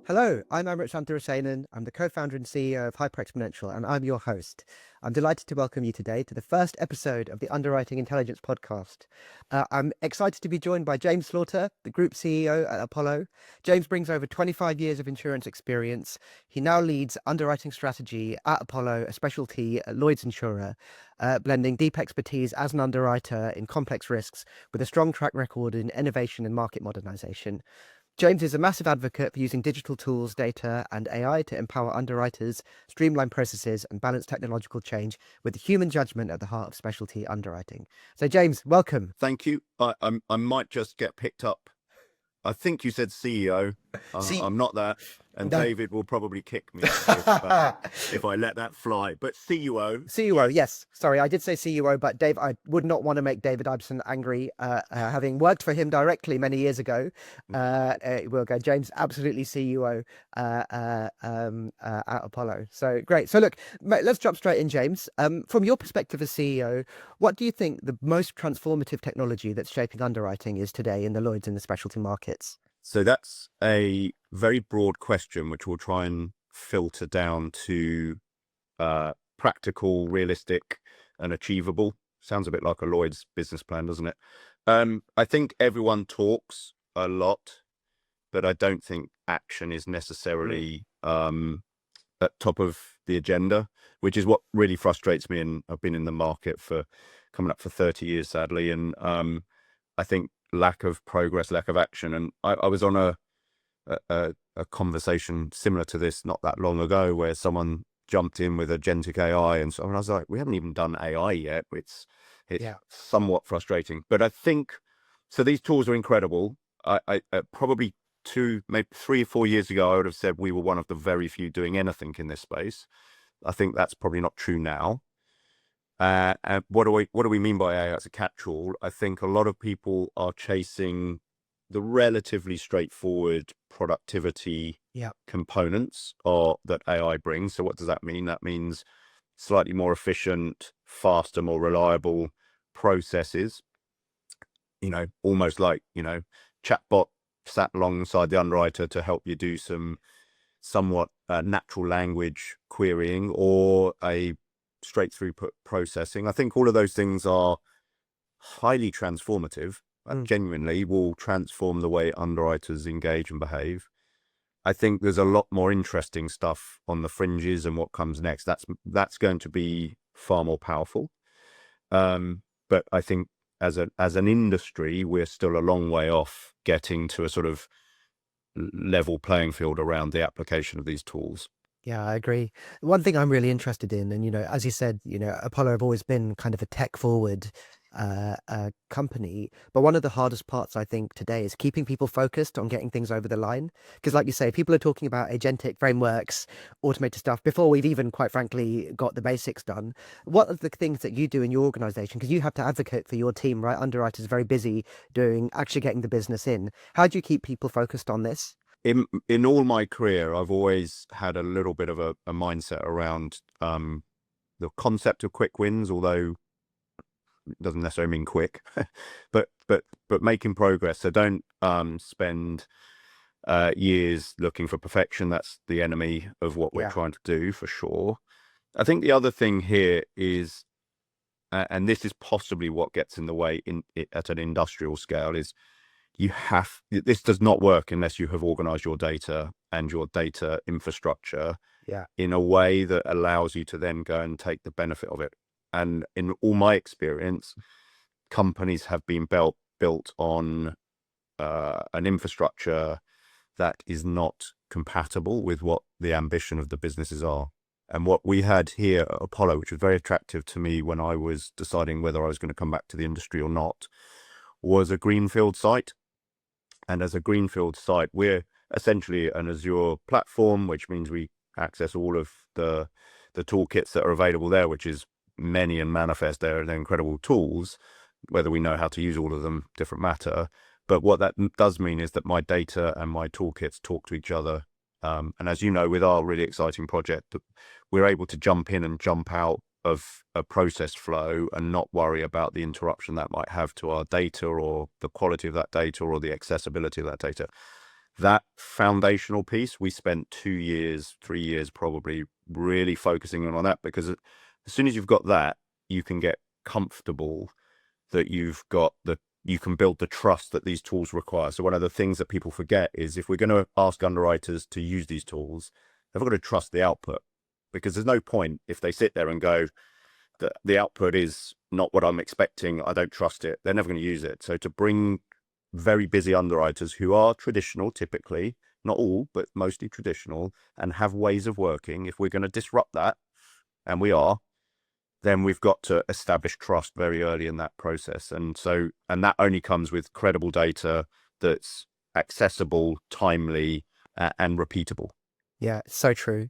Hello, I'm Amrit and I'm the co-founder and CEO of Hyperexponential, and I'm your host. I'm delighted to welcome you today to the first episode of the Underwriting Intelligence Podcast. I'm excited to be joined by James Slaughter, the Group CEO at Apollo. James brings over 25 years of insurance experience. He now leads underwriting strategy at Apollo, a specialty Lloyd's insurer, blending deep expertise as an underwriter in complex risks with a strong track record in innovation and market modernization. James is a massive advocate for using digital tools, data, and AI to empower underwriters, streamline processes, and balance technological change with human judgment at the heart of specialty underwriting. So, James, welcome. Thank you. I might just get picked up. I think you said CEO. I'm not that. And no. David will probably kick me if I let that fly. But CUO. CUO, yes. Sorry, I did say CUO, but Dave, I would not want to make David Ibsen angry, having worked for him directly many years ago. We'll go, James, absolutely CUO at Apollo. So great. So look, let's jump straight in, James. From your perspective as CEO, what do you think the most transformative technology that's shaping underwriting is today in the Lloyd's and the specialty markets? So that's a very broad question, which we'll try and filter down to practical, realistic, and achievable. Sounds a bit like a Lloyd's business plan, doesn't it? I think everyone talks a lot, but I don't think action is necessarily at top of the agenda, which is what really frustrates me. And I've been in the market for coming up for 30 years, sadly. And I think lack of progress, lack of action. And I was on a conversation similar to this not that long ago where someone jumped in with agentic AI and so on. I was like, we haven't even done AI yet. It's somewhat frustrating. But I think, so these tools are incredible. I probably maybe 3 or 4 years ago, I would have said we were one of the very few doing anything in this space. I think that's probably not true now. And what do we mean by AI as a catch-all? I think a lot of people are chasing the relatively straightforward productivity components that AI brings. So what does that mean? That means slightly more efficient, faster, more reliable processes. Almost like, chatbot sat alongside the underwriter to help you do some somewhat natural language querying or a straight through processing. I think all of those things are highly transformative and genuinely will transform the way underwriters engage and behave. I think there's a lot more interesting stuff on the fringes and what comes next. That's going to be far more powerful. But I think as an industry, we're still a long way off getting to a sort of level playing field around the application of these tools. Yeah, I agree. One thing I'm really interested in, and, as you said, Apollo have always been kind of a tech forward company. But one of the hardest parts, I think, today is keeping people focused on getting things over the line. Because like you say, people are talking about agentic frameworks, automated stuff before we've even, quite frankly, got the basics done. What are the things that you do in your organization? Because you have to advocate for your team, right? Underwriters are very busy actually getting the business in. How do you keep people focused on this? In all my career, I've always had a little bit of a mindset around the concept of quick wins, although it doesn't necessarily mean quick, but making progress. So don't spend years looking for perfection. That's the enemy of what we're trying to do, for sure. I think the other thing here is, and this is possibly what gets in the way at an industrial scale, is this does not work unless you have organized your data and your data infrastructure in a way that allows you to then go and take the benefit of it. And in all my experience, companies have been built on an infrastructure that is not compatible with what the ambition of the businesses are. And what we had here at Apollo, which was very attractive to me when I was deciding whether I was going to come back to the industry or not, was a greenfield site. And as a greenfield site, we're essentially an Azure platform, which means we access all of the toolkits that are available there, which is many and manifest. They're incredible tools. Whether we know how to use all of them, different matter. But what that does mean is that my data and my toolkits talk to each other. And as you know, with our really exciting project, we're able to jump in and jump out of a process flow and not worry about the interruption that might have to our data or the quality of that data or the accessibility of that data. That foundational piece, we spent 2 years, 3 years probably really focusing on that, because as soon as you've got that, you can get comfortable that you can build the trust that these tools require. So one of the things that people forget is, if we're going to ask underwriters to use these tools, they've got to trust the output, because there's no point if they sit there and go, the output is not what I'm expecting, I don't trust it, they're never going to use it. So to bring very busy underwriters who are traditional, typically, not all, but mostly traditional, and have ways of working, if we're going to disrupt that, and we are, then we've got to establish trust very early in that process. And that only comes with credible data that's accessible, timely, and repeatable. Yeah, so true.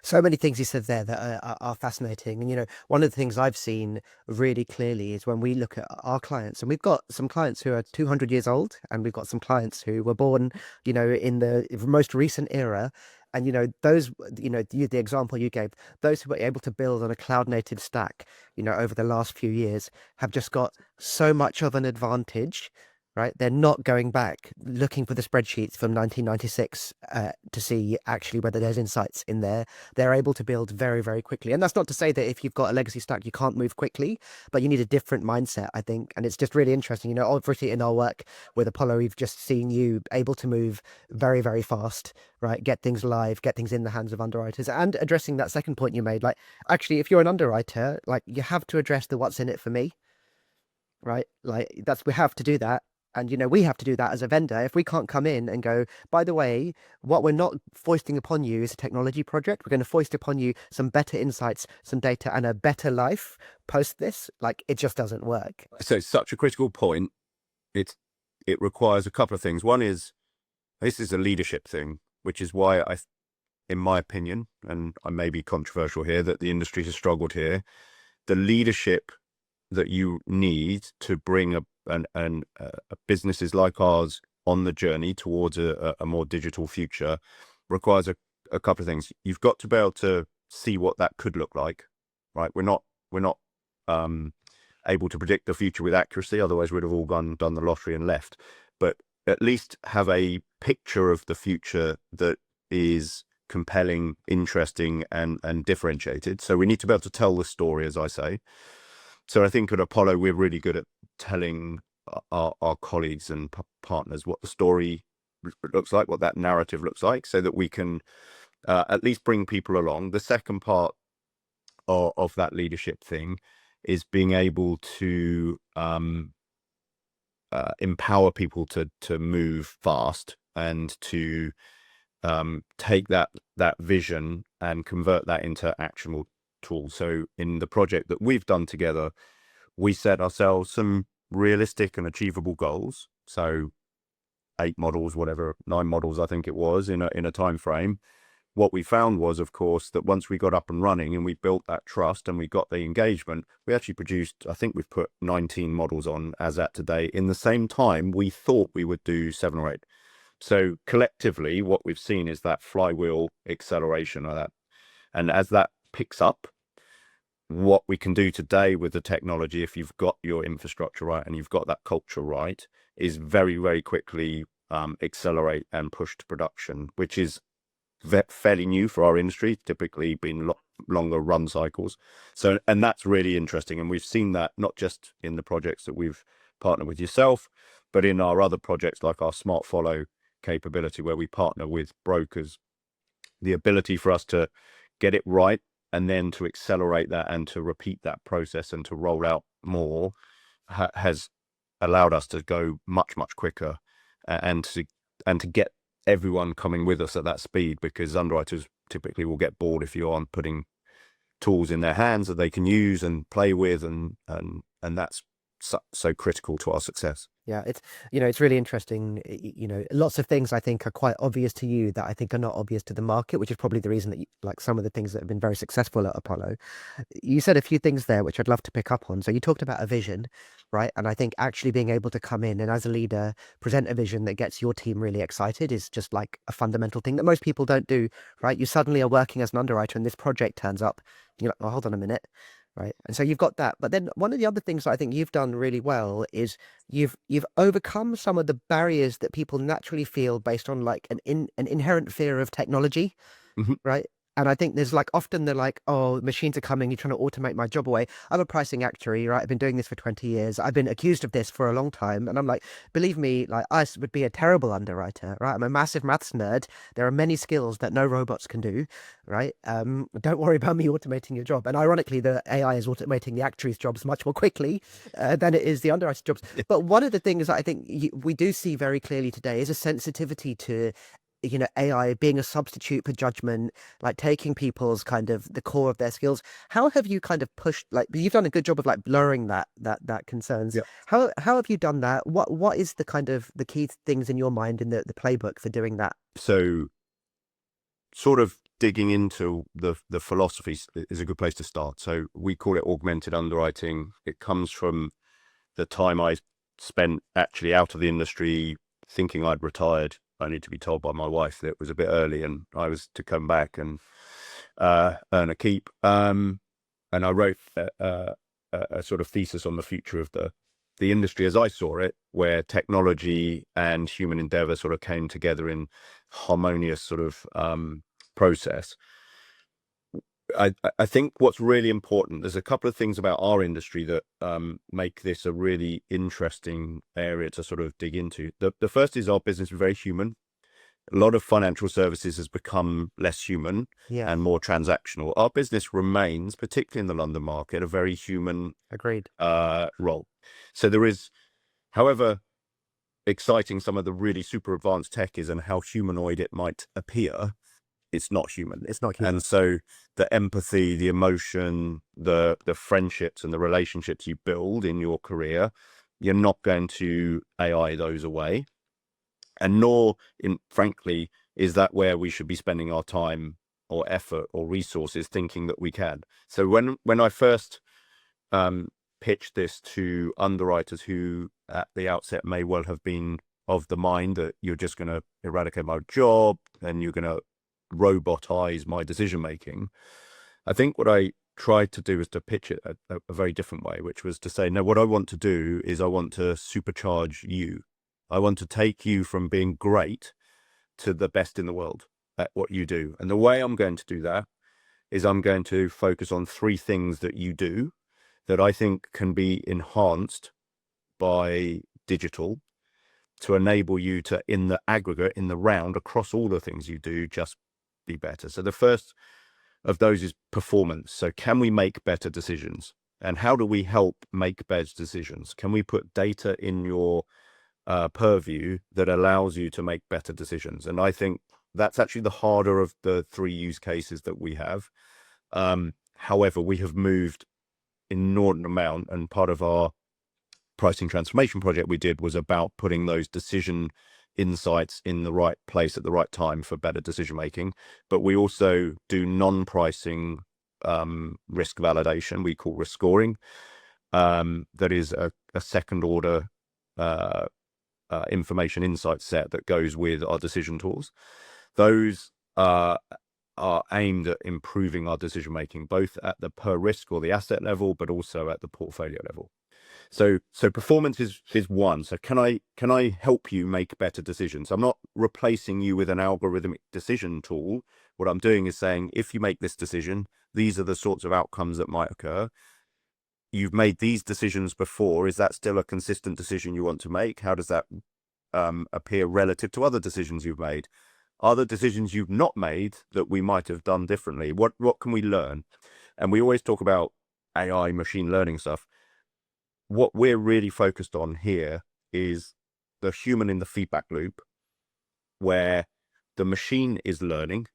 So many things you said there that are fascinating. And, one of the things I've seen really clearly is when we look at our clients, and we've got some clients who are 200 years old, and we've got some clients who were born, in the most recent era. And, those, the example you gave, those who were able to build on a cloud native stack, over the last few years have just got so much of an advantage. Right, they're not going back looking for the spreadsheets from 1996 to see actually whether there's insights in there. They're able to build very, very quickly. And that's not to say that if you've got a legacy stack, you can't move quickly, but you need a different mindset, I think. And it's just really interesting. Obviously in our work with Apollo, we've just seen you able to move very, very fast, right? Get things live, get things in the hands of underwriters. And addressing that second point you made, like, actually, if you're an underwriter, like, you have to address the what's in it for me, right? Like, we have to do that. And, we have to do that as a vendor. If we can't come in and go, by the way, what we're not foisting upon you is a technology project. We're going to foist upon you some better insights, some data, and a better life post this. Like, it just doesn't work. So it's such a critical point. It requires a couple of things. One is, this is a leadership thing, which is why in my opinion, and I may be controversial here, that the industry has struggled here. The leadership that you need to bring a businesses like ours on the journey towards a more digital future requires a couple of things. You've got to be able to see what that could look like, right? We're not able to predict the future with accuracy, otherwise we'd have all done the lottery and left. But at least have a picture of the future that is compelling, interesting, and differentiated. So we need to be able to tell the story, as I say. So I think at Apollo, we're really good at telling our colleagues and partners what the story looks like, what that narrative looks like, so that we can at least bring people along. The second part of that leadership thing is being able to empower people to move fast and to take that vision and convert that into actionable tools. So in the project that we've done together, we set ourselves some realistic and achievable goals. So 8 models, 9 models, I think it was, in a time frame. What we found was, of course, that once we got up and running and we built that trust and we got the engagement, we actually produced, I think we've put 19 models on as at today, in the same time we thought we would do 7 or 8. So collectively, what we've seen is that flywheel acceleration of that. And as that picks up, what we can do today with the technology, if you've got your infrastructure right and you've got that culture right, is very, very quickly accelerate and push to production, which is fairly new for our industry, typically been longer run cycles. So, and that's really interesting. And we've seen that not just in the projects that we've partnered with yourself, but in our other projects like our Smart Follow capability, where we partner with brokers. The ability for us to get it right and then to accelerate that and to repeat that process and to roll out more has allowed us to go much, much quicker and to get everyone coming with us at that speed, because underwriters typically will get bored if you aren't putting tools in their hands that they can use and play with, and that's so critical to our success. Yeah, it's really interesting. Lots of things I think are quite obvious to you that I think are not obvious to the market, which is probably the reason that like some of the things that have been very successful at Apollo. You said a few things there which I'd love to pick up on. So you talked about a vision, right? And I think actually being able to come in and as a leader present a vision that gets your team really excited is just like a fundamental thing that most people don't do, right? You suddenly are working as an underwriter and this project turns up. You're like, oh, hold on a minute. right? And so you've got that. But then one of the other things that I think you've done really well is you've overcome some of the barriers that people naturally feel based on like an inherent fear of technology, Mhm. right? And I think there's like often they're like, oh, machines are coming, you're trying to automate my job away. I'm a pricing actuary, right? I've been doing this for 20 years. I've been accused of this for a long time. And I'm like, believe me, like would be a terrible underwriter, right? I'm a massive maths nerd. There are many skills that no robots can do, right? Don't worry about me automating your job. And ironically, the AI is automating the actuaries' jobs much more quickly than it is the underwriter's jobs. But one of the things that I think we do see very clearly today is a sensitivity to AI being a substitute for judgment, like taking people's kind of the core of their skills. How have you kind of pushed, like you've done a good job of like blurring that concerns. Yeah. How have you done that? What is the kind of the key things in your mind in the playbook for doing that? So sort of digging into the philosophies is a good place to start. So we call it augmented underwriting. It comes from the time I spent actually out of the industry thinking I'd retired, only to be told by my wife that it was a bit early and I was to come back and earn a keep. And I wrote a sort of thesis on the future of the industry as I saw it, where technology and human endeavor sort of came together in harmonious sort of process. I think what's really important, there's a couple of things about our industry that make this a really interesting area to sort of dig into. The first is our business is very human. A lot of financial services has become less human Yeah, and more transactional. Our business remains, particularly in the London market, a very human agreed. role. So there is, however exciting some of the really super advanced tech is and how humanoid it might appear, it's not human. It's not human. And so the empathy, the emotion, the friendships and the relationships you build in your career, you're not going to AI those away. And nor, frankly, is that where we should be spending our time or effort or resources thinking that we can. So when I first pitched this to underwriters who at the outset may well have been of the mind that you're just going to eradicate my job and you're going to robotize my decision making, I think what I tried to do was to pitch it a very different way, which was to say, no, what I want to do is I want to supercharge you. I want to take you from being great to the best in the world at what you do. And the way I'm going to do that is I'm going to focus on 3 things that you do that I think can be enhanced by digital to enable you to, in the aggregate, in the round, across all the things you do, just be better. So the first of those is performance. So can we make better decisions? And how do we help make better decisions? Can we put data in your purview that allows you to make better decisions? And I think that's actually the harder of the 3 use cases that we have. However, we have moved inordinate amount, and part of our pricing transformation project we did was about putting those decision insights in the right place at the right time for better decision making. But we also do non-pricing risk validation, we call risk scoring. That is a second order information insight set that goes with our decision tools. Those are aimed at improving our decision making, both at the per risk or the asset level, but also at the portfolio level. So performance is one. So can I help you make better decisions? I'm not replacing you with an algorithmic decision tool. What I'm doing is saying, if you make this decision, these are the sorts of outcomes that might occur. You've made these decisions before. Is that still a consistent decision you want to make? How does that appear relative to other decisions you've made? Are there decisions you've not made that we might have done differently? What can we learn? And we always talk about AI, machine learning stuff. What we're really focused on here is the human in the feedback loop, where the machine is learning,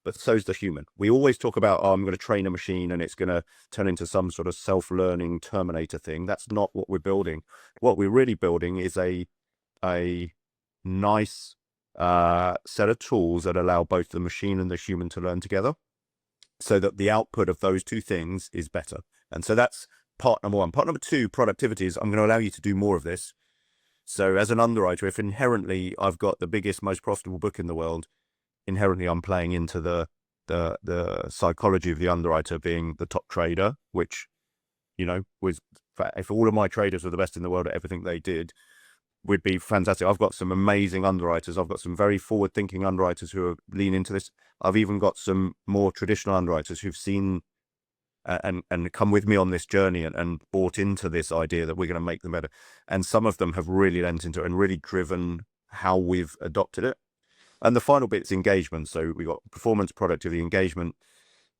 but so's the human. We always talk about, oh, I'm going to train a machine and it's going to turn into some sort of self-learning Terminator thing. That's not what we're building. What we're really building is a nice set of tools that allow both the machine and the human to learn together, so that the output of those 2 things is better. And so that's part number 1. Part number 2, productivity, is I'm going to allow you to do more of this. So as an underwriter, if inherently I've got the biggest, most profitable book in the world, inherently I'm playing into the the psychology of the underwriter being the top trader, which, was, if all of my traders were the best in the world at everything they did, would be fantastic. I've got some amazing underwriters. I've got some very forward-thinking underwriters who are lean into this. I've even got some more traditional underwriters who've seen and come with me on this journey and bought into this idea that we're going to make them better. And some of them have really lent into it and really driven how we've adopted it. And the final bit is engagement. So we've got performance, productivity, engagement.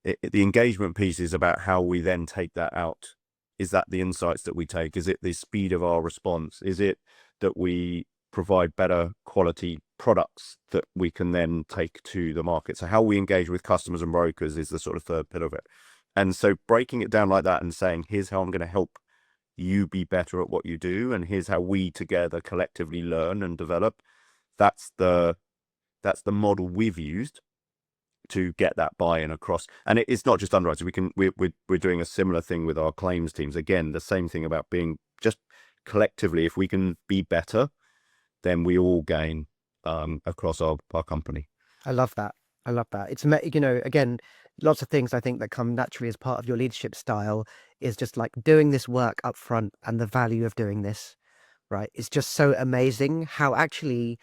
The engagement piece is about how we then take that out. Is that the insights that we take? Is it the speed of our response? Is it that we provide better quality products that we can then take to the market? So how we engage with customers and brokers is the sort of third pillar of it. And so breaking it down like that and saying, here's how I'm going to help you be better at what you do, and here's how we together collectively learn and develop. That's the model we've used to get that buy-in across. And it's not just underwriters. We're doing a similar thing with our claims teams. Again, the same thing about being just collectively, if we can be better, then we all gain across our company. I love that. It's, again, lots of things I think that come naturally as part of your leadership style is just like doing this work up front and the value of doing this, right? It's just so amazing how actually,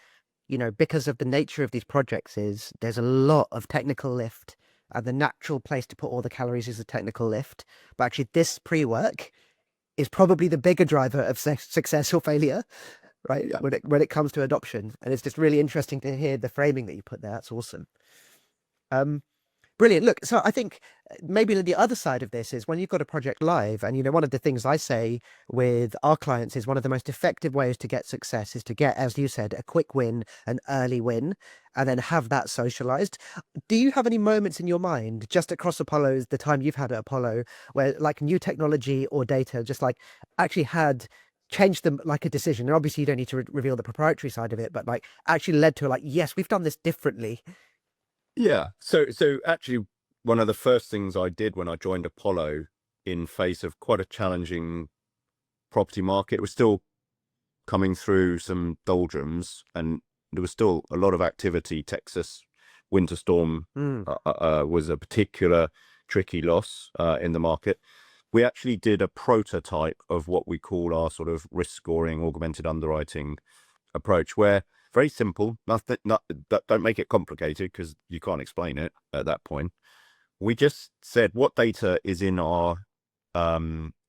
because of the nature of these projects is there's a lot of technical lift, and the natural place to put all the calories is the technical lift. But actually this pre-work is probably the bigger driver of success or failure, right? Yeah. When it comes to adoption. And it's just really interesting to hear the framing that you put there. That's awesome. Brilliant. Look, so I think maybe the other side of this is when you've got a project live, and one of the things I say with our clients is one of the most effective ways to get success is to get, as you said, a quick win, an early win, and then have that socialized. Do you have any moments in your mind just across Apollo's, the time you've had at Apollo, where like new technology or data just like actually had changed them like a decision? And obviously you don't need to reveal the proprietary side of it, but like actually led to like, yes, we've done this differently. Yeah. So actually, one of the first things I did when I joined Apollo in face of quite a challenging property market, was still coming through some doldrums, and there was still a lot of activity. Texas winter storm was a particular tricky loss in the market. We actually did a prototype of what we call our sort of risk scoring, augmented underwriting approach, where very simple, don't make it complicated because you can't explain it at that point. We just said what data is in our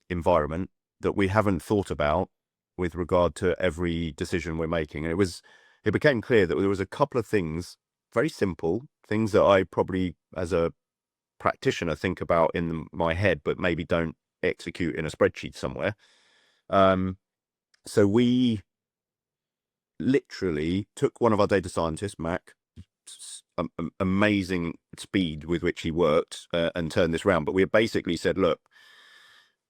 environment that we haven't thought about with regard to every decision we're making. And it became clear that there was a couple of things, very simple things that I probably as a practitioner think about in my head, but maybe don't execute in a spreadsheet somewhere. So we literally took one of our data scientists, Mac, amazing speed with which he worked and turned this around. But we basically said, look,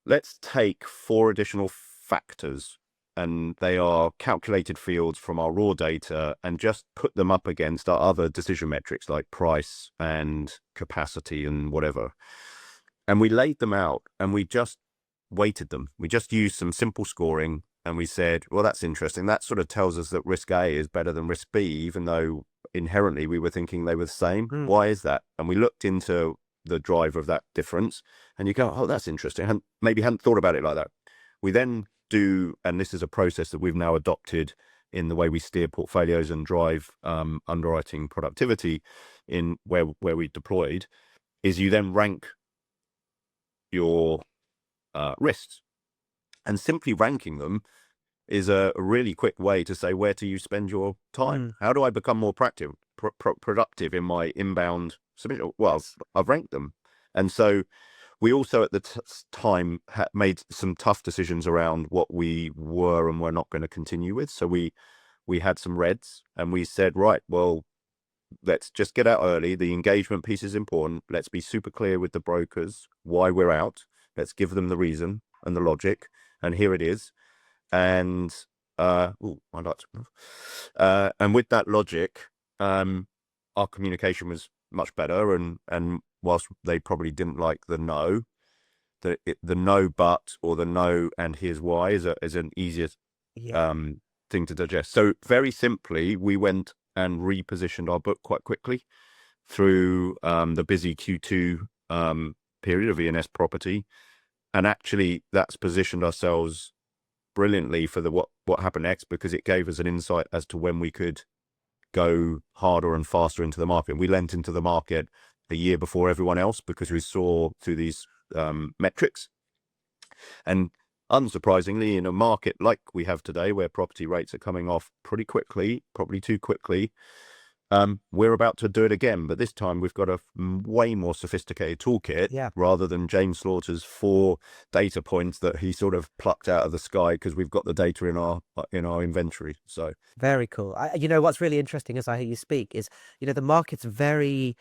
let's take 4 additional factors, and they are calculated fields from our raw data, and just put them up against our other decision metrics like price and capacity and whatever. And we laid them out and we just weighted them. We just used some simple scoring, and we said, well, that's interesting. That sort of tells us that risk A is better than risk B, even though inherently we were thinking they were the same. Why is that? And we looked into the driver of that difference, and you go, oh, that's interesting. Maybe hadn't thought about it like that. We then do, and this is a process that we've now adopted in the way we steer portfolios and drive underwriting productivity in where we deployed, is you then rank your risks. And simply ranking them is a really quick way to say, where do you spend your time? How do I become more productive in my inbound submission? Well, I've ranked them. And so we also at the time made some tough decisions around what we were and were not going to continue with. So we had some reds, and we said, right, well, let's just get out early. The engagement piece is important. Let's be super clear with the brokers why we're out. Let's give them the reason and the logic. And here it is. And and with that logic, our communication was much better. And whilst they probably didn't like the no, the no but, or the no and here's why is an easier thing to digest. So very simply, we went and repositioned our book quite quickly. through the busy Q2 period of E&S property. And actually, that's positioned ourselves brilliantly for what happened next, because it gave us an insight as to when we could go harder and faster into the market. We lent into the market a year before everyone else because we saw through these metrics. And unsurprisingly, in a market like we have today, where property rates are coming off pretty quickly, probably too quickly, we're about to do it again. But this time we've got a way more sophisticated toolkit rather than James Slaughter's 4 data points that he sort of plucked out of the sky, because we've got the data in our inventory. So very cool. What's really interesting as I hear you speak is, the market's very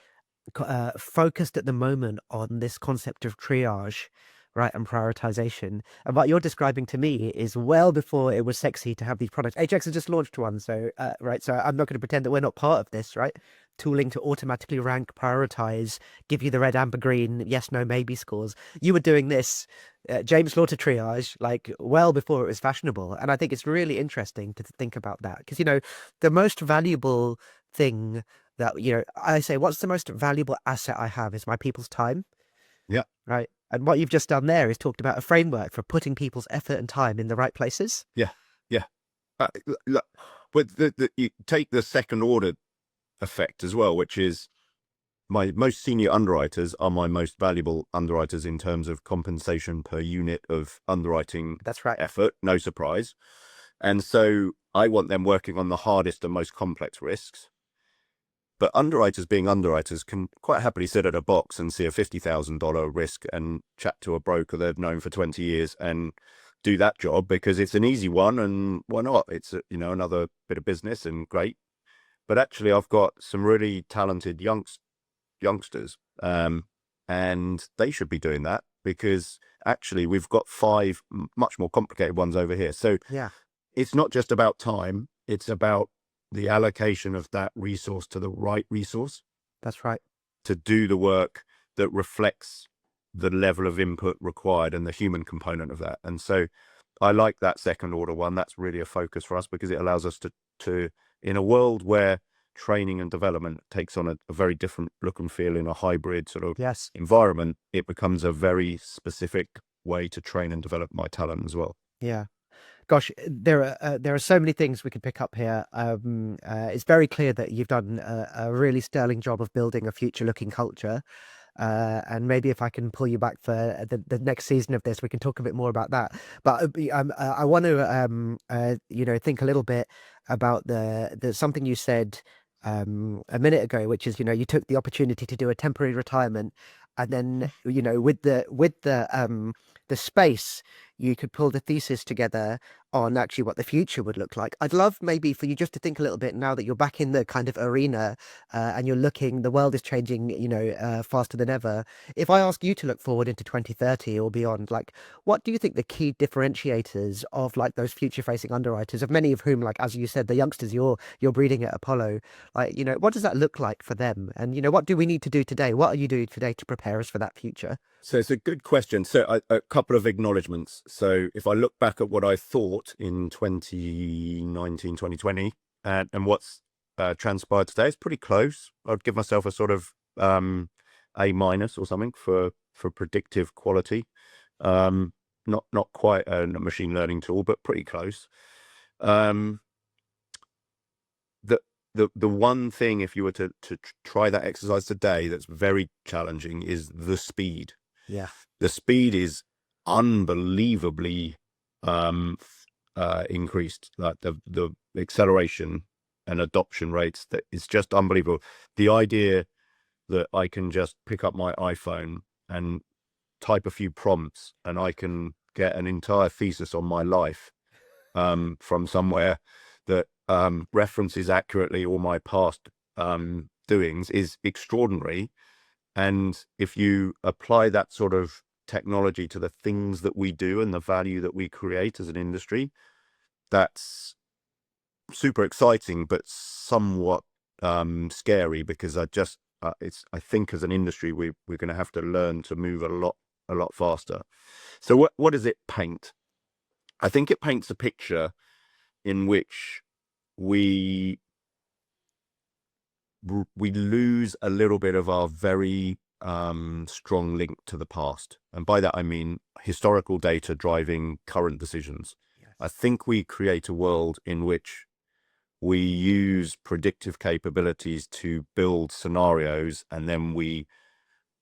focused at the moment on this concept of triage, right, and prioritization. And what you're describing to me is well before it was sexy to have these products. HX has just launched one, so right. So I'm not going to pretend that we're not part of this, right? Tooling to automatically rank, prioritize, give you the red, amber, green, yes, no, maybe scores. You were doing this, James Slaughter triage, like well before it was fashionable. And I think it's really interesting to think about that, because the most valuable thing that I say, what's the most valuable asset I have is my people's time. Yeah. Right. And what you've just done there is talked about a framework for putting people's effort and time in the right places. Yeah. Look, but you take the second order effect as well, which is my most senior underwriters are my most valuable underwriters in terms of compensation per unit of underwriting That's right. effort. No surprise. And so I want them working on the hardest and most complex risks. But underwriters, being underwriters, can quite happily sit at a box and see a $50,000 risk and chat to a broker they've known for 20 years and do that job because it's an easy one, and why not? It's another bit of business and great. But actually, I've got some really talented youngsters, and they should be doing that, because actually we've got 5 much more complicated ones over here. So it's not just about time; it's about the allocation of that resource to the right resource. That's right. To do the work that reflects the level of input required and the human component of that. And so I like that second order one. That's really a focus for us, because it allows us to in a world where training and development takes on a very different look and feel in a hybrid sort of environment, it becomes a very specific way to train and develop my talent as well. Yeah. Gosh, there are so many things we could pick up here. It's very clear that you've done a really sterling job of building a future-looking culture. And maybe if I can pull you back for the next season of this, we can talk a bit more about that. But I want to think a little bit about the something you said a minute ago, which is you took the opportunity to do a temporary retirement, and then with the space, you could pull the thesis together on actually what the future would look like. I'd love maybe for you just to think a little bit now that you're back in the kind of arena, and you're looking, the world is changing, faster than ever. If I ask you to look forward into 2030 or beyond, like, what do you think the key differentiators of like those future facing underwriters, of many of whom, like, as you said, the youngsters you're breeding at Apollo, like, what does that look like for them? And, what do we need to do today? What are you doing today to prepare us for that future? So it's a good question. So a couple of acknowledgements. So if I look back at what I thought in 2019, 2020, and what's transpired today, it's pretty close. I'd give myself a sort of A- or something for predictive quality. Not quite a machine learning tool, but pretty close. The one thing, if you were to try that exercise today, that's very challenging is the speed. Yeah. The speed is unbelievably increased. Like the acceleration and adoption rates, that is just unbelievable. The idea that I can just pick up my iPhone and type a few prompts and I can get an entire thesis on my life from somewhere that references accurately all my past doings is extraordinary. And if you apply that sort of technology to the things that we do and the value that we create as an industry, that's super exciting, but somewhat scary, because I think as an industry, we're going to have to learn to move a lot faster. So what does it paint? I think it paints a picture in which we we lose a little bit of our very strong link to the past. And by that, I mean historical data driving current decisions. Yes. I think we create a world in which we use predictive capabilities to build scenarios, and then we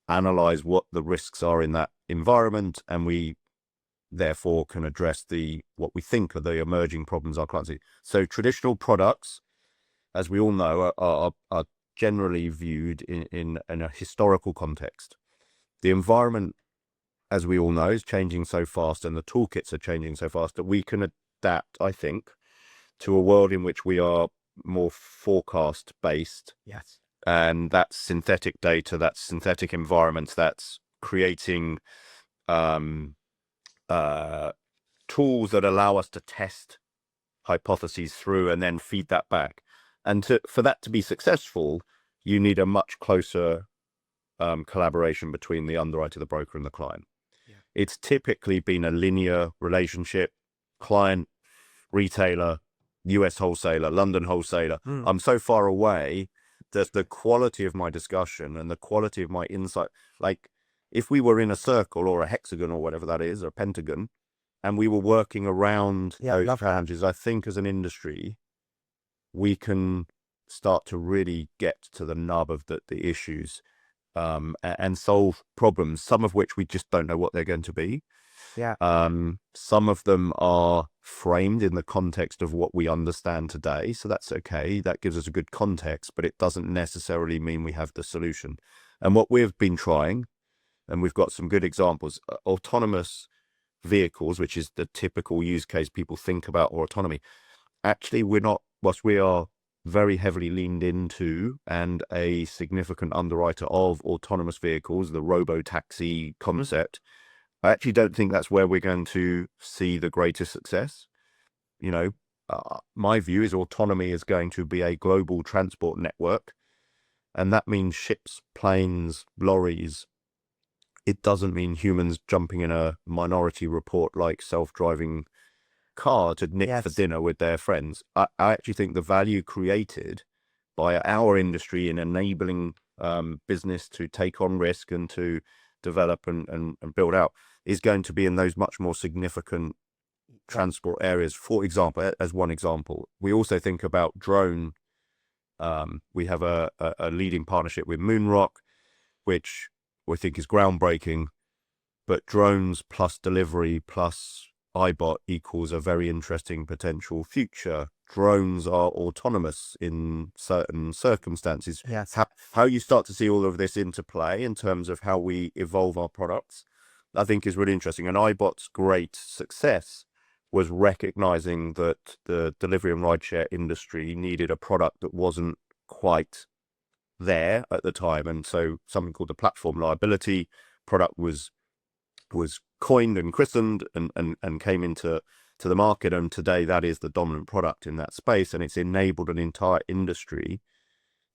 analyze what the risks are in that environment, and we therefore can address what we think are the emerging problems our clients see. So traditional products, as we all know, are generally viewed in a historical context. The environment, as we all know, is changing so fast, and the toolkits are changing so fast that we can adapt, I think, to a world in which we are more forecast based. Yes. And that's synthetic data, that's synthetic environments, that's creating tools that allow us to test hypotheses through and then feed that back. And for that to be successful, you need a much closer collaboration between the underwriter, the broker, and the client. Yeah. It's typically been a linear relationship: client, retailer, US wholesaler, London wholesaler. I'm so far away that the quality of my discussion and the quality of my insight, like if we were in a circle or a hexagon or whatever that is, or a pentagon, and we were working around those challenges, I think as an industry, we can start to really get to the nub of the issues and solve problems, some of which we just don't know what they're going to be. Yeah. Some of them are framed in the context of what we understand today, so that's okay. That gives us a good context, but it doesn't necessarily mean we have the solution. And what we've been trying, and we've got some good examples, autonomous vehicles, which is the typical use case people think about, or autonomy. Actually, we're not, whilst we are very heavily leaned into and a significant underwriter of autonomous vehicles, the robo-taxi concept, I actually don't think that's where we're going to see the greatest success. My view is autonomy is going to be a global transport network, and that means ships, planes, lorries. It doesn't mean humans jumping in a Minority Report like self-driving car to nick for dinner with their friends. I actually think the value created by our industry in enabling business to take on risk and to develop and build out is going to be in those much more significant transport areas. For example, as one example, we also think about drone. We have a leading partnership with Moonrock, which we think is groundbreaking, but drones plus delivery plus ibott equals a very interesting potential future. Drones are autonomous in certain circumstances. Yes. How you start to see all of this interplay in terms of how we evolve our products, I think is really interesting. And ibott's great success was recognizing that the delivery and rideshare industry needed a product that wasn't quite there at the time. And so something called the platform liability product was coined and christened and came into the market, and today that is the dominant product in that space, and it's enabled an entire industry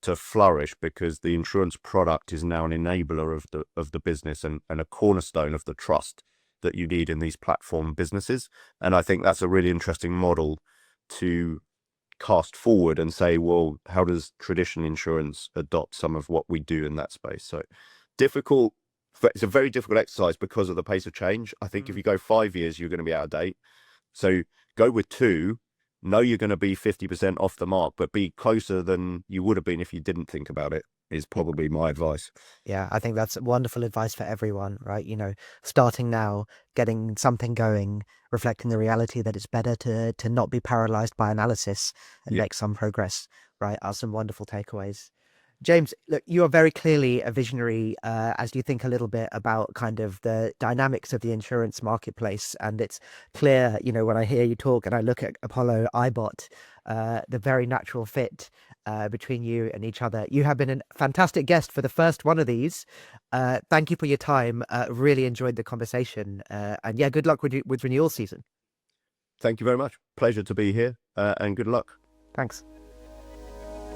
to flourish because the insurance product is now an enabler of the business and a cornerstone of the trust that you need in these platform businesses. And I think that's a really interesting model to cast forward and say, well, how does traditional insurance adopt some of what we do in that space? So difficult. It's a very difficult exercise because of the pace of change. I think if you go 5 years, you're going to be out of date. So go with 2. Know you're going to be 50% off the mark, but be closer than you would have been if you didn't think about it, is probably my advice. Yeah, I think that's wonderful advice for everyone, right? Starting now, getting something going, reflecting the reality that it's better to not be paralyzed by analysis and make some progress, right? Are some wonderful takeaways. James, look, you are very clearly a visionary as you think a little bit about kind of the dynamics of the insurance marketplace. And it's clear, when I hear you talk and I look at Apollo ibott, the very natural fit between you and each other. You have been a fantastic guest for the first one of these. Thank you for your time. Really enjoyed the conversation. And yeah, good luck with renewal season. Thank you very much. Pleasure to be here and good luck. Thanks.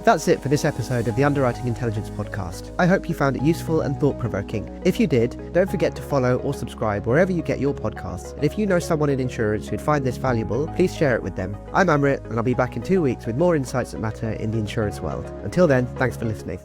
That's it for this episode of the Underwriting Intelligence Podcast. I hope you found it useful and thought-provoking. If you did, don't forget to follow or subscribe wherever you get your podcasts. And if you know someone in insurance who'd find this valuable, please share it with them. I'm Amrit, and I'll be back in 2 weeks with more insights that matter in the insurance world. Until then, thanks for listening.